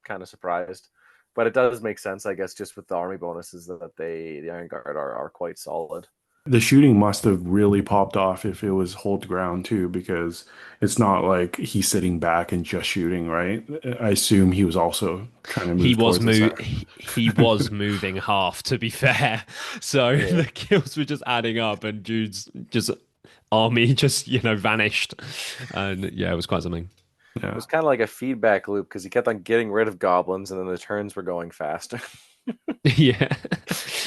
kind of surprised, but it does make sense, I guess, just with the army bonuses that the Iron Guard are quite solid. The shooting must have really popped off if it was hold ground too, because it's not like he's sitting back and just shooting, right? I assume he was also trying to move. He was moving half, to be fair. So the kills were just adding up, and Jude's just army just, you know, vanished. And yeah, it was quite something. Yeah. It was kind of like a feedback loop because he kept on getting rid of goblins, and then the turns were going faster. Yeah.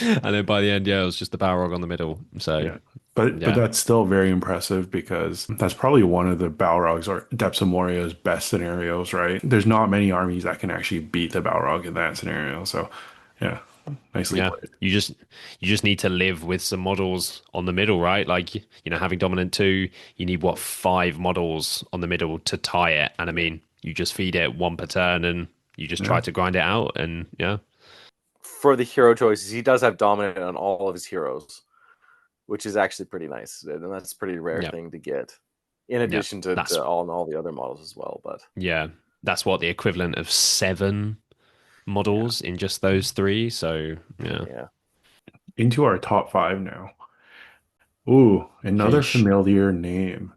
And then by the end, yeah, it was just the Balrog on the middle. So yeah. But that's still very impressive, because that's probably one of the Balrogs or Depths of Moria's best scenarios, right? There's not many armies that can actually beat the Balrog in that scenario. So yeah, nicely played. You just need to live with some models on the middle, right? Like, you know, having dominant 2, you need 5 models on the middle to tie it. And I mean, you just feed it 1 per turn, and you just try to grind it out. And yeah. For the hero choices, he does have dominant on all of his heroes, which is actually pretty nice, and that's a pretty rare thing to get. In addition to all the other models as well, but yeah, that's what the equivalent of 7 models in just those 3. So yeah. Into our top 5 now. Ooh, another familiar name.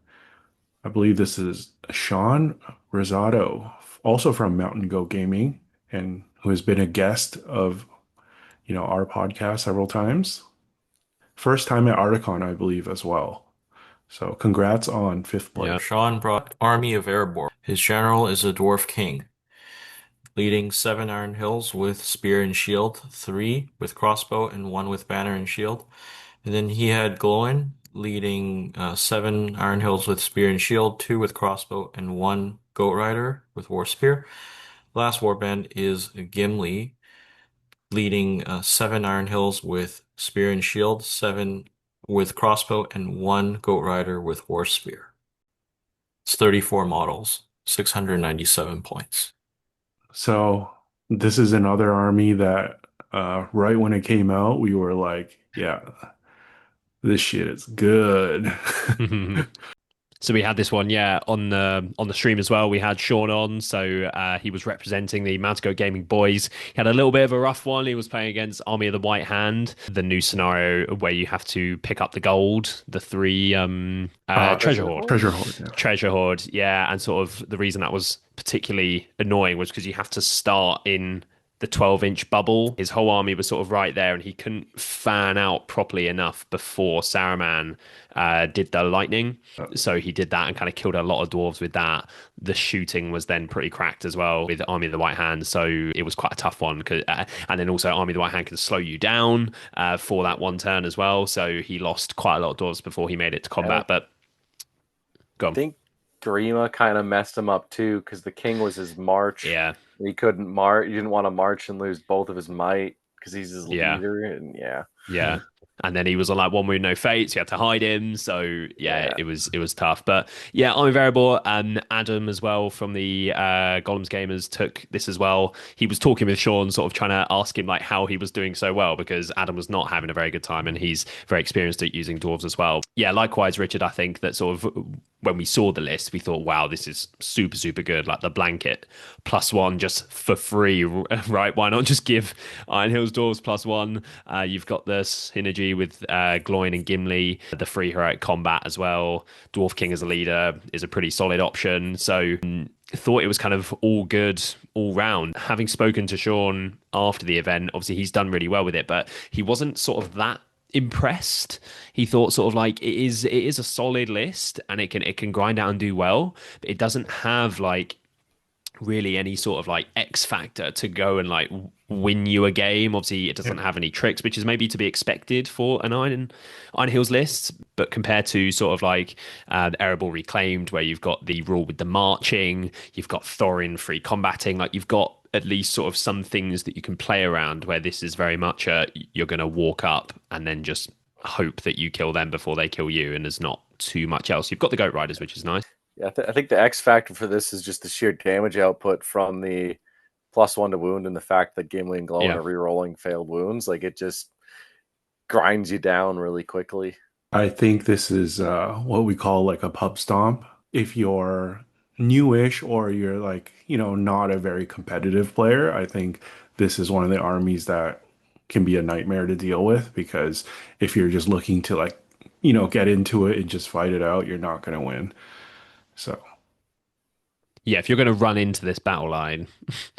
I believe this is Sean Rosado, also from Mountain Goat Gaming, and who has been a guest of, you know, our podcast several times. First time at ArdaCon, I believe, as well. So congrats on 5th place. Yeah, Sean brought Army of Airborne. His general is a Dwarf King, leading 7 Iron Hills with Spear and Shield, 3 with Crossbow, and 1 with Banner and Shield. And then he had Glowin, leading 7 Iron Hills with Spear and Shield, 2 with Crossbow, and 1 Goat Rider with War Spear. Last warband is Gimli, leading 7 Iron Hills with Spear and Shield, 7 with Crossbow, and 1 Goat Rider with War Spear. It's 34 models, 697 points. So this is another army that right when it came out, we were like, yeah, this shit is good. So we had this one, on the stream as well. We had Sean on, so he was representing the Mountain Goat Gaming boys. He had a little bit of a rough one. He was playing against Army of the White Hand, the new scenario where you have to pick up the gold, the 3 treasure hoard. Treasure hoard, yeah. And sort of the reason that was particularly annoying was because you have to start in the 12-inch bubble. His whole army was sort of right there, and he couldn't fan out properly enough before Saruman did the lightning. So he did that and kind of killed a lot of dwarves with that. The shooting was then pretty cracked as well with Army of the White Hand, so it was quite a tough one. And then also Army of the White Hand can slow you down for that 1 turn as well. So he lost quite a lot of dwarves before he made it to combat. But go on. I think Grima kind of messed him up too, because the king was his march. Yeah. He couldn't march. He didn't want to march and lose both of his might because he's his leader. And yeah. And then he was on like 1 wound, no fates. You had to hide him. So it was tough. But yeah, Army Variable and Adam as well from the Gollum's Gamers took this as well. He was talking with Sean, sort of trying to ask him like how he was doing so well, because Adam was not having a very good time, and he's very experienced at using dwarves as well. Yeah, likewise, Richard, I think that sort of when we saw the list, we thought, wow, this is super, super good. Like the blanket +1 just for free, right? Why not just give Iron Hills Dwarves +1? You've got the synergy with Gloin and Gimli, the free heroic combat as well. Dwarf King as a leader is a pretty solid option. So thought it was kind of all good all round. Having spoken to Sean after the event, obviously he's done really well with it, but he wasn't sort of that impressed. He thought sort of like it is a solid list and it can grind out and do well, but it doesn't have like really any sort of like X factor to go and like win you a game. Obviously, it doesn't have any tricks, which is maybe to be expected for an Iron Hills list. But compared to sort of like the Erebor Reclaimed, where you've got the rule with the marching, you've got Thorin free combating, like you've got at least sort of some things that you can play around. Where this is very much you're going to walk up and then just hope that you kill them before they kill you, and there's not too much else. You've got the Goat Riders, which is nice. Yeah, I think the X factor for this is just the sheer damage output from the +1 to wound and the fact that Gimli and Gollum are re-rolling failed wounds. Like it just grinds you down really quickly. I think this is what we call like a pub stomp. If you're newish or you're like, not a very competitive player, I think this is one of the armies that can be a nightmare to deal with, because if you're just looking to like, get into it and just fight it out, you're not going to win. So, yeah, if you're going to run into this battle line,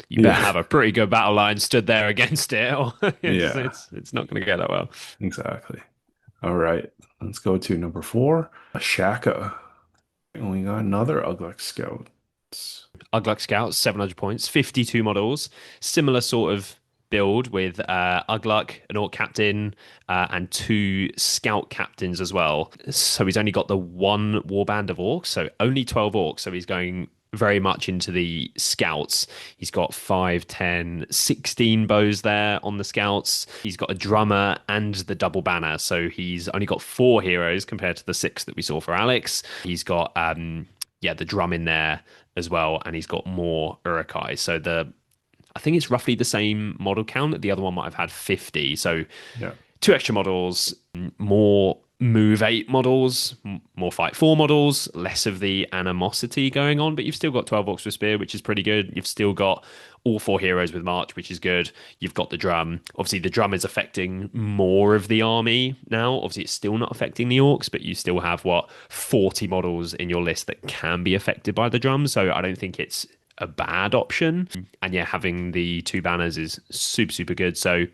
you better have a pretty good battle line stood there against it, or it's not going to go that well. Exactly. All right, let's go to number 4, Shaka. And we got another Ugluk Scout. Ugluk Scouts, 700 points, 52 models, similar sort of build with Ugluk, an Orc Captain, and 2 Scout Captains as well. So he's only got the 1 Warband of Orcs, so only 12 Orcs. So he's going very much into the Scouts. He's got 5, 10, 16 bows there on the Scouts. He's got a drummer and the double banner. So he's only got 4 heroes compared to the 6 that we saw for Alex. He's got the drum in there as well, and he's got more Urukai. So I think it's roughly the same model count. The other one might have had 50. So 2 extra models, more move 8 models, more fight 4 models, less of the animosity going on, but you've still got 12 Orcs with Spear, which is pretty good. You've still got all 4 heroes with March, which is good. You've got the drum. Obviously, the drum is affecting more of the army now. Obviously, it's still not affecting the Orcs, but you still have, 40 models in your list that can be affected by the drum. So I don't think it's a bad option. And yeah, having the 2 banners is super, super good. So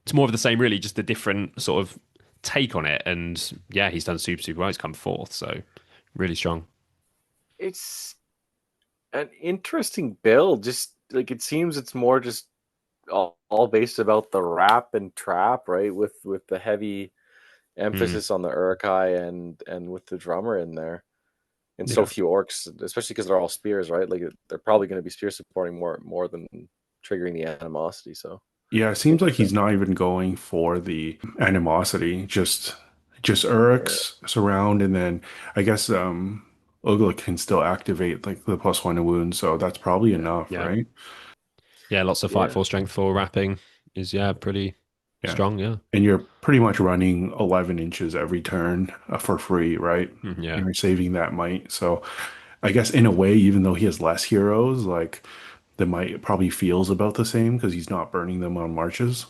it's more of the same, really, just a different sort of take on it. And yeah, he's done super, super well. He's come 4th. So really strong. It's an interesting build. Just like it seems it's more just all based about the wrap and trap, right? With the heavy emphasis on the Urukai and with the drummer in there. And so few Orcs, especially because they're all spears, right? Like they're probably going to be spear supporting more than triggering the animosity. So yeah, it seems like he's not even going for the animosity, just Uruks surround, and then I guess Ugluk can still activate like the +1 to wound, so that's probably enough, right? Yeah, lots of fight 4, strength 4 wrapping is pretty strong, And you're pretty much running 11 inches every turn for free, right? Yeah. And you're saving that might. So I guess in a way, even though he has less heroes, like the might probably feels about the same because he's not burning them on marches.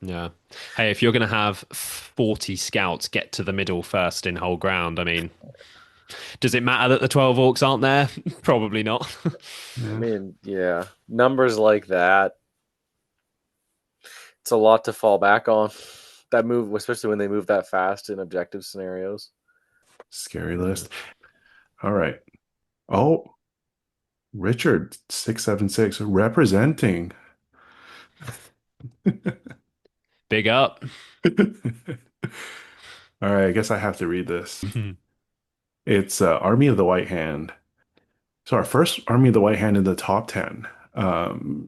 Yeah. Hey, if you're going to have 40 scouts get to the middle first in whole ground, I mean, does it matter that the 12 Orcs aren't there? Probably not. I mean, numbers like that, it's a lot to fall back on. That move, especially when they move that fast in objective scenarios. Scary list. All right. Oh, Richard 676 representing. Big up. All right, I guess I have to read this. It's Army of the White Hand. So our first Army of the White Hand in the top 10.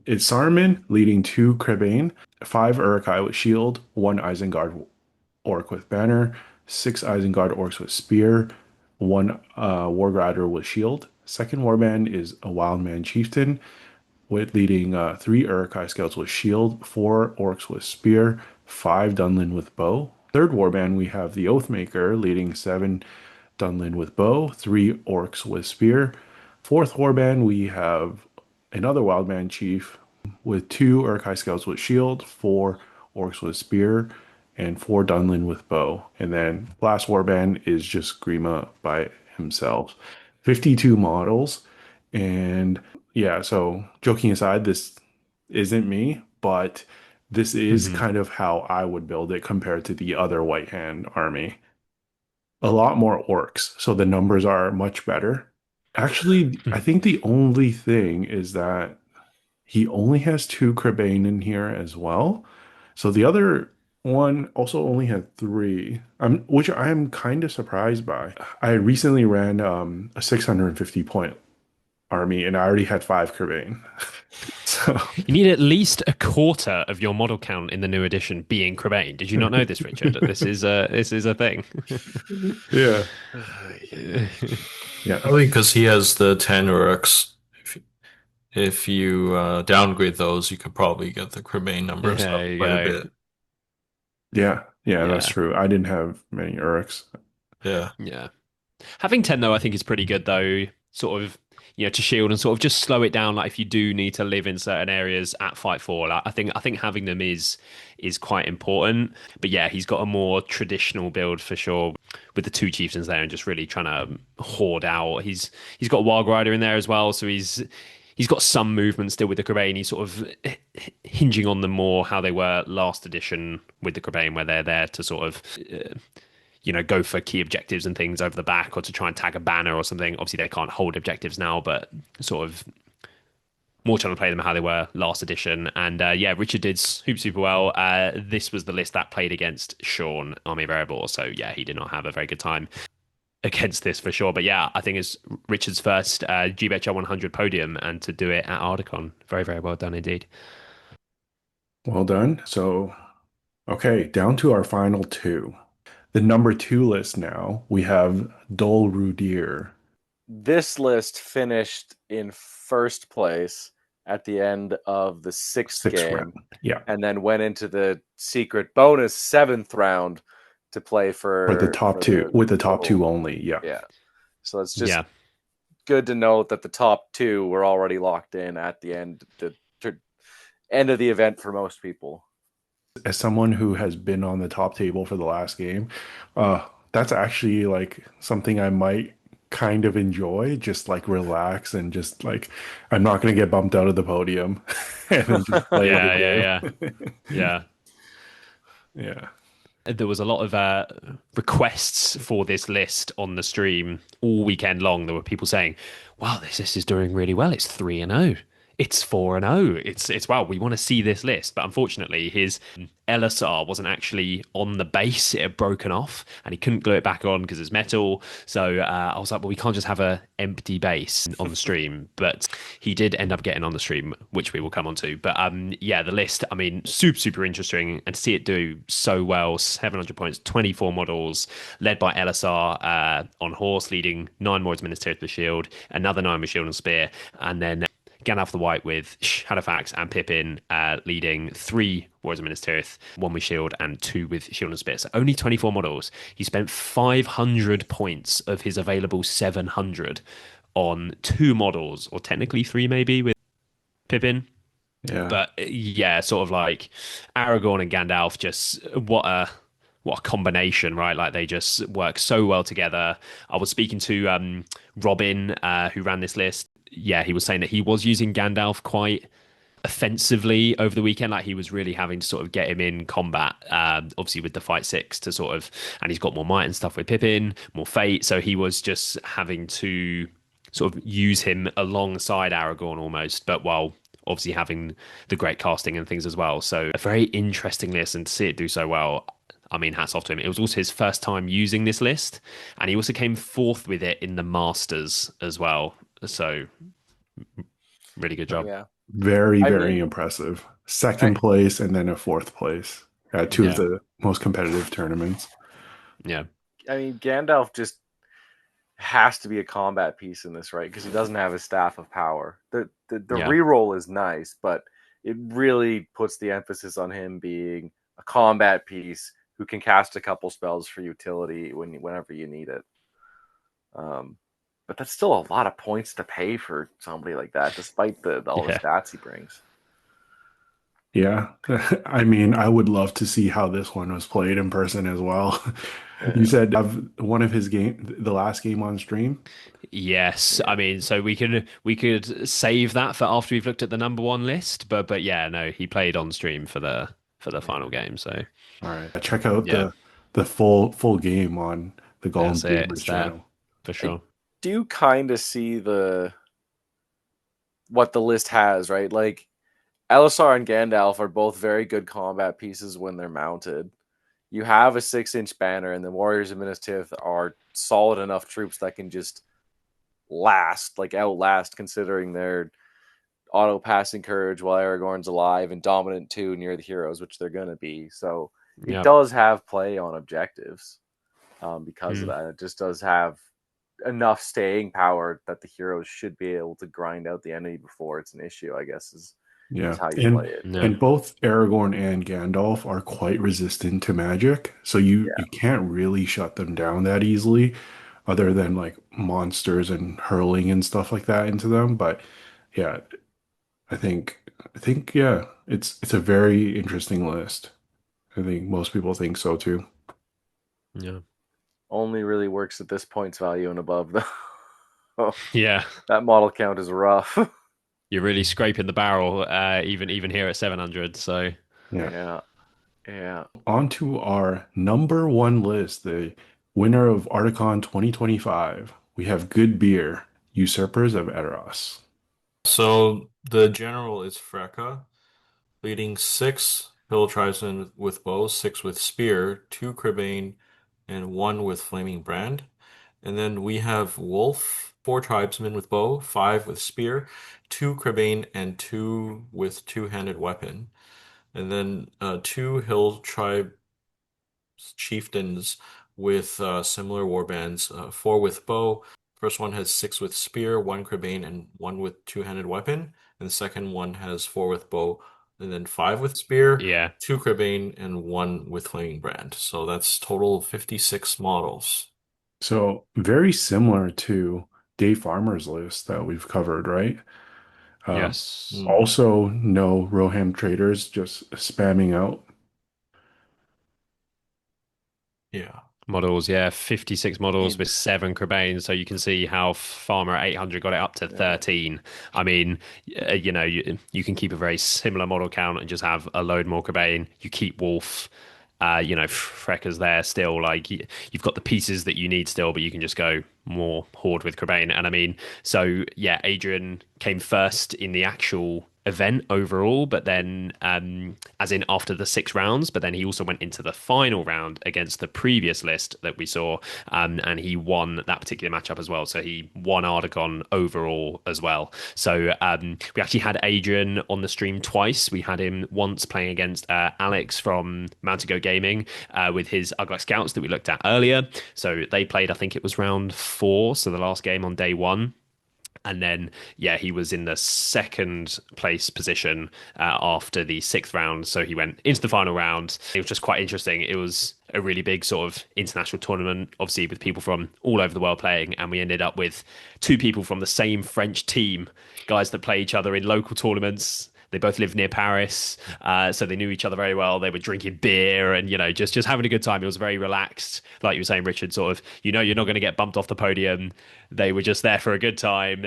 It's Saruman leading 2 Crebain, 5 Urukai with shield, 1 Isengard Orc with banner, 6 Isengard Orcs with spear, 1 Wargrider with shield. Second warband is a Wildman Chieftain with leading 3 Urukai Scouts with shield, 4 Orcs with spear, 5 Dunlin with bow. Third warband we have the Oathmaker leading 7 Dunlin with bow, 3 Orcs with spear. Fourth warband we have another Wildman Chief with 2 Urukai Scouts with shield, 4 Orcs with spear, and 4 Dunlin with bow. And then last warband is just Grima by himself. 52 models. And yeah, so joking aside, this isn't me, but this is Mhm. kind of how I would build it compared to the other White Hand army. A lot more orcs, so the numbers are much better. Actually, I think the only thing is that he only has two Crebain in here as well. So the other one also only had three, which I'm kind of surprised by. I recently ran a 650 point army and I already had five Crebain. So You need at least a quarter of your model count in the new edition being Crebain. Did you not know this, Richard? This is a thing. yeah, yeah, Probably because he has the 10 Uruks. If you downgrade those, you could probably get the Cremain numbers There up you quite a go. bit. yeah, that's Yeah, true. I didn't have many Uruks. Yeah. yeah. Having 10 though, I think is pretty good though. Sort of, to shield and sort of just slow it down. Like if you do need to live in certain areas at Fight 4, like I think having them is quite important. But yeah, he's got a more traditional build for sure with the two chieftains there and just really trying to hoard out. He's got a Wild Rider in there as well, so he's got some movement still with the Crebain. He's sort of hinging on them more how they were last edition with the Crebain, where they're there to sort of go for key objectives and things over the back or to try and tag a banner or something. Obviously, they can't hold objectives now, but sort of more trying to play them how they were last edition. And yeah, Richard did super well. This was the list that played against Sean, Army of Erebor. So yeah, he did not have a very good time against this for sure. But yeah, I think it's Richard's first GBHL 100 podium and to do it at ArdaCon. Very, very well done indeed. Well done. So, okay, down to our final two. The number two list now, we have Dol Rudir. This list finished in first place at the end of the sixth Sixth game, round. Yeah. and then went into the secret bonus seventh round to play For the top two, the with the top total. two only. Yeah. Yeah. So it's just Yeah. good to note that the top two were already locked in at the end, the end of the event for most people. As someone who has been on the top table for the last game, that's actually like something I might kind of enjoy, just like relax and just like I'm not going to get bumped out of the podium and then just play the Yeah, yeah, game. yeah. Yeah. There was a lot of requests for this list on the stream all weekend long. There were people saying, "Wow, this list is doing really well. It's 3-0. It's 4-0. It's wow. We want to see this list." But unfortunately, his LSR wasn't actually on the base. It had broken off, and he couldn't glue it back on because it's metal. So I was like, "Well, we can't just have a empty base on the stream." But he did end up getting on the stream, which we will come on to. But yeah, the list, I mean, super interesting, and to see it do so well, 700 points, 24 models, led by LSR on horse, leading 9 more as Minister of the Shield, another 9 with Shield and Spear, and then Gandalf the White with Shadowfax and Pippin leading 3 Warriors of Minas Tirith, 1 with Shield and 2 with Shield and Spear. So only 24 models. He spent 500 points of his available 700 on 2 models, or technically 3 maybe with Pippin. Yeah. But yeah, sort of like Aragorn and Gandalf, just what a combination, right? Like they just work so well together. I was speaking to Robin, who ran this list. Yeah, he was saying that he was using Gandalf quite offensively over the weekend. Like he was really having to sort of get him in combat, obviously with the fight 6 to sort of, and he's got more might and stuff with Pippin, more fate. So he was just having to sort of use him alongside Aragorn almost, but while obviously having the great casting and things as well. So a very interesting list, and to see it do so well, I mean, hats off to him. It was also his first time using this list, and he also came 4th with it in the Masters as well. So really good job. Yeah. Very, I very mean, impressive. Second place and then a fourth place at two of Yeah. the most competitive tournaments. Yeah. I mean, Gandalf just has to be a combat piece in this, right? Because he doesn't have his staff of power. The Yeah. reroll is nice, but it really puts the emphasis on him being a combat piece who can cast a couple spells for utility whenever you need it. But that's still a lot of points to pay for somebody like that, despite all the Yeah. stats he brings. Yeah. I mean, I would love to see how this one was played in person as well. You Yeah. said of one of his game, the last game on stream. Yes, I Yeah. mean, so we could save that for after we've looked at the number one list, but yeah, no, he played on stream for the final Yeah. game. So All right. Check out yeah, the full game on the that's Gollum it. Gamers It's there channel. for I sure. do kind of see what the list has, right? Like Elisar and Gandalf are both very good combat pieces when they're mounted. You have a 6-inch banner, and the Warriors of Minas Tirith are solid enough troops that can just outlast, considering their auto passing courage while Aragorn's alive and dominant too near the heroes, which they're gonna be. So it Yeah. does have play on objectives because of Mm. that. It just does have enough staying power that the heroes should be able to grind out the enemy before it's an issue, I guess is Yeah. how you play it. Yeah. And both Aragorn and Gandalf are quite resistant to magic, so you can't really shut them down that easily, other than like monsters and hurling and stuff like that into them. But yeah, I think yeah, it's a very interesting list. I think most people think so too. Yeah. Only really works at this points value and above though. Yeah. That model count is rough. You're really scraping the barrel, even here at 700. So Yeah. Yeah. Yeah. On to our number one list, the winner of ArdaCon 2025. We have Good Beer, Usurpers of Eros. So the general is Freka, leading 6 hill tribesmen with bows, 6 with spear, 2 Crebain, and 1 with flaming brand. And then we have Wolf, 4 tribesmen with bow, 5 with spear, 2 Crebain, and 2 with two-handed weapon. And then 2 hill tribe chieftains with similar warbands, 4 with bow. First one has 6 with spear, 1 Crebain, and 1 with two-handed weapon. And the second one has 4 with bow, and then 5 with spear, yeah. 2 Crebain, and 1 with flaming brand. So that's total 56 models. So very similar to Dave Farmer's list that we've covered, right? Yes. Hmm. Also, no Roham traders just spamming out. Yeah. Models, yeah, 56 models In- with 7 Crebain. So you can see how Farmer at 800 got it up to 13. I mean, you can keep a very similar model count and just have a load more Crebain. You keep Wolf, Freka's there still. Like you've got the pieces that you need still, but you can just go more Horde with Crebain. And I mean, so yeah, Adrian came first in the actual event overall, but then as in after the 6 rounds, but then he also went into the final round against the previous list that we saw, and he won that particular matchup as well. So he won ArdaCon overall as well. So we actually had Adrian on the stream twice. We had him once playing against Alex from Mount to Go Gaming with his Ugly Scouts that we looked at earlier. So they played, I think it was round 4, so the last game on day 1. And then, yeah, he was in the second place position after the 6th round. So he went into the final round. It was just quite interesting. It was a really big sort of international tournament, obviously, with people from all over the world playing. And we ended up with 2 people from the same French team, guys that play each other in local tournaments. They both lived near Paris, so they knew each other very well. They were drinking beer and just having a good time. It was very relaxed, like you were saying, Richard. Sort of, you're not going to get bumped off the podium. They were just there for a good time.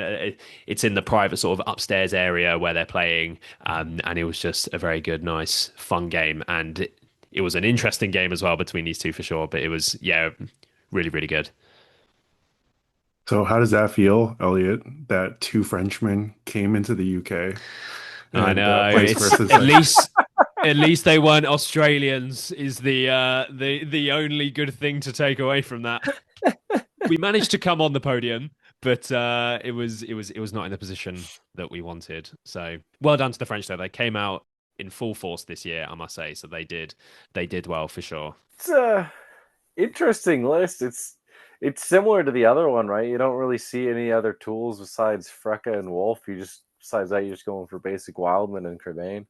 It's in the private sort of upstairs area where they're playing, and it was just a very good, nice, fun game. And it was an interesting game as well between these 2 for sure. But it was really, really good. So how does that feel, Eliott, that 2 Frenchmen came into the UK I and know placed it's versus at like, least they weren't Australians is the only good thing to take away from that. We managed to come on the podium, but it was not in the position that we wanted. So well done to the French though. They came out in full force this year, I must say. So they did well for sure. It's a interesting list. It's similar to the other one, right? You don't really see any other tools besides Freka and Wolf. Besides that, you're just going for basic Wildman and Crebain.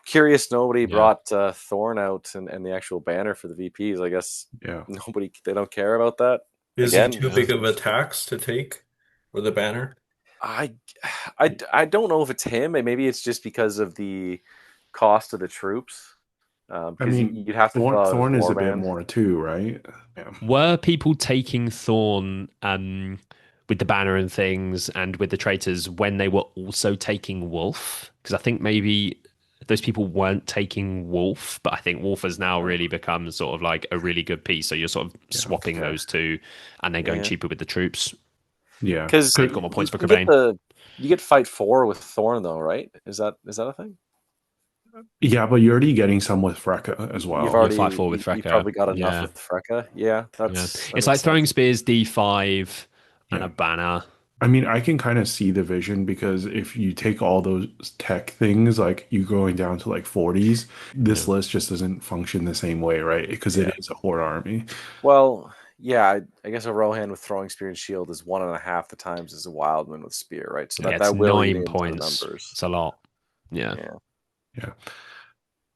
Curious, nobody Yeah. brought Thorn out and the actual banner for the VPs. I guess yeah. they don't care about that. Is Again, he too big of a tax to take for the banner? I, I don't know if it's him. Maybe it's just because of the cost of the troops. I Because mean, you'd have to fill out his Thorn is a bit warband. more too, right? Yeah. Were people taking Thorn with the banner and things and with the traitors when they were also taking Wolf? Because I think maybe those people weren't taking Wolf, but I think Wolf has now really become sort of like a really good piece. So you're sort of swapping Okay. those two and then going Yeah. cheaper with the troops. Yeah. Because They've got more points for you get Cobain. you get fight 4 with Thorn though, right? Is that a thing? Yeah, but you're already getting some with Freka as You've well. You're 5-4 with you Freka. probably got enough Yeah. with Freka. Yeah, that Yeah. It's makes like throwing sense. spears D5 and Yeah. a banner. I mean, I can kind of see the vision because if you take all those tech things, like you going down to like 40s, this Yeah. list just doesn't function the same way, right? Because Yeah. it is a horde army. Well, yeah, I guess a Rohan with throwing spear and shield is 1.5 the times as a Wildman with spear, right? So Yeah, it's that will eat 9 into the points. numbers. It's a lot. Yeah. Yeah, Yeah.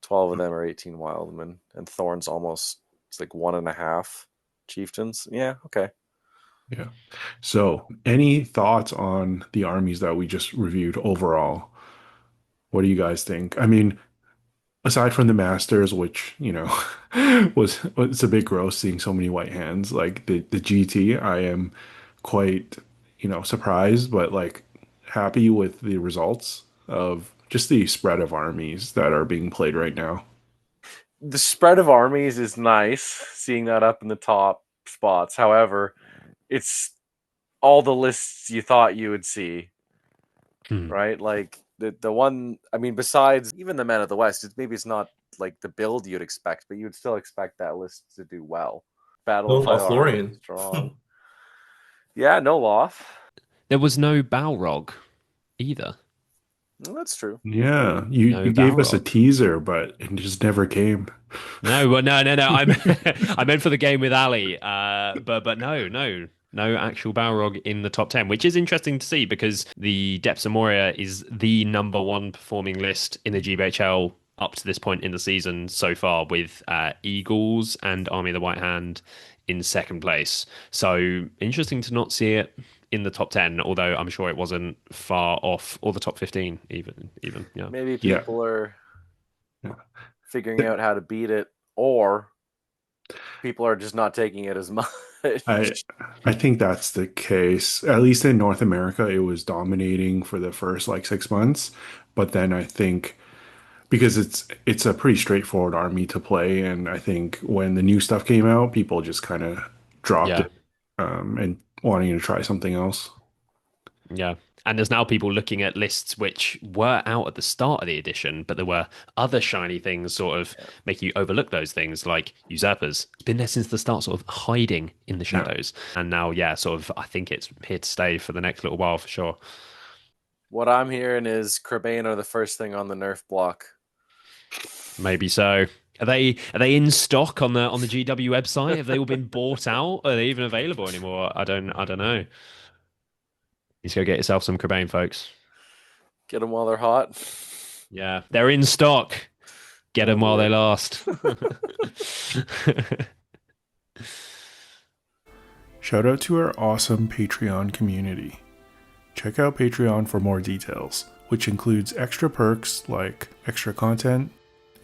12 of them are 18 Wildmen, and Thorn's almost it's like 1.5 chieftains. Yeah, okay. Yeah. So, any thoughts on the armies that we just reviewed overall? What do you guys think? I mean, aside from the Masters, which, was it's a bit gross seeing so many white hands, like the GT, I am quite, surprised, but like happy with the results of just the spread of armies that are being played right now. The spread of armies is nice, seeing that up in the top spots. However, it's all the lists you thought you would see, Hmm. right? Like the one, I mean, besides even the Men of the West, maybe it's not like the build you'd expect, but you would still expect that list to do well. Battle No of Fire, Lothlorien. strong. Yeah, no Loth. There was no Balrog either. Well, that's true. Yeah, you No gave us a Balrog. teaser, but it just never came. No, well, no. I meant for the game with Ali. But no actual Balrog in the top 10, which is interesting to see because the Depths of Moria is the number one performing list in the GBHL up to this point in the season so far, with Eagles and Army of the White Hand in second place. So interesting to not see it in the top 10, although I'm sure it wasn't far off, or the top 15 even. Yeah. Maybe Yeah. people are Yeah. figuring out how to beat it, or people are just not taking it as much. I I think that's the case. At least in North America, it was dominating for the first like 6 months, but then I think because it's a pretty straightforward army to play, and I think when the new stuff came out, people just kind of dropped Yeah. it and wanting to try something else. Yeah. And there's now people looking at lists which were out at the start of the edition, but there were other shiny things sort of making you overlook those things, like usurpers. It's been there since the start, sort of hiding in the shadows. And now, yeah, sort of, I think it's here to stay for the next little while for sure. What I'm hearing is Crebain are the first thing on the nerf block. Maybe so. Are they in stock on the GW website? Have they all been bought out? Are they even available anymore? I don't know. You just go get yourself some Cobain, folks. Get them while they're hot. Yeah, they're in stock. Get them while they boy. last. Shout out to our awesome Patreon community. Check out Patreon for more details, which includes extra perks like extra content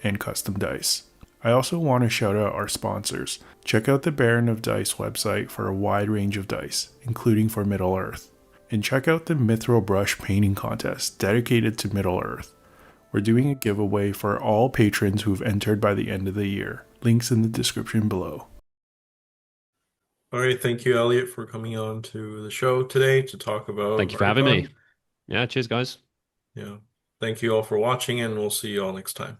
and custom dice. I also want to shout out our sponsors. Check out the Baron of Dice website for a wide range of dice, including for Middle-earth. And check out the Mithril Brush painting contest dedicated to Middle-earth. We're doing a giveaway for all patrons who've entered by the end of the year. Links in the description below. All right, thank you, Eliott, for coming on to the show today to talk about Thank you for having me. ArdaCon. Yeah, cheers, guys. Yeah. Thank you all for watching, and we'll see you all next time.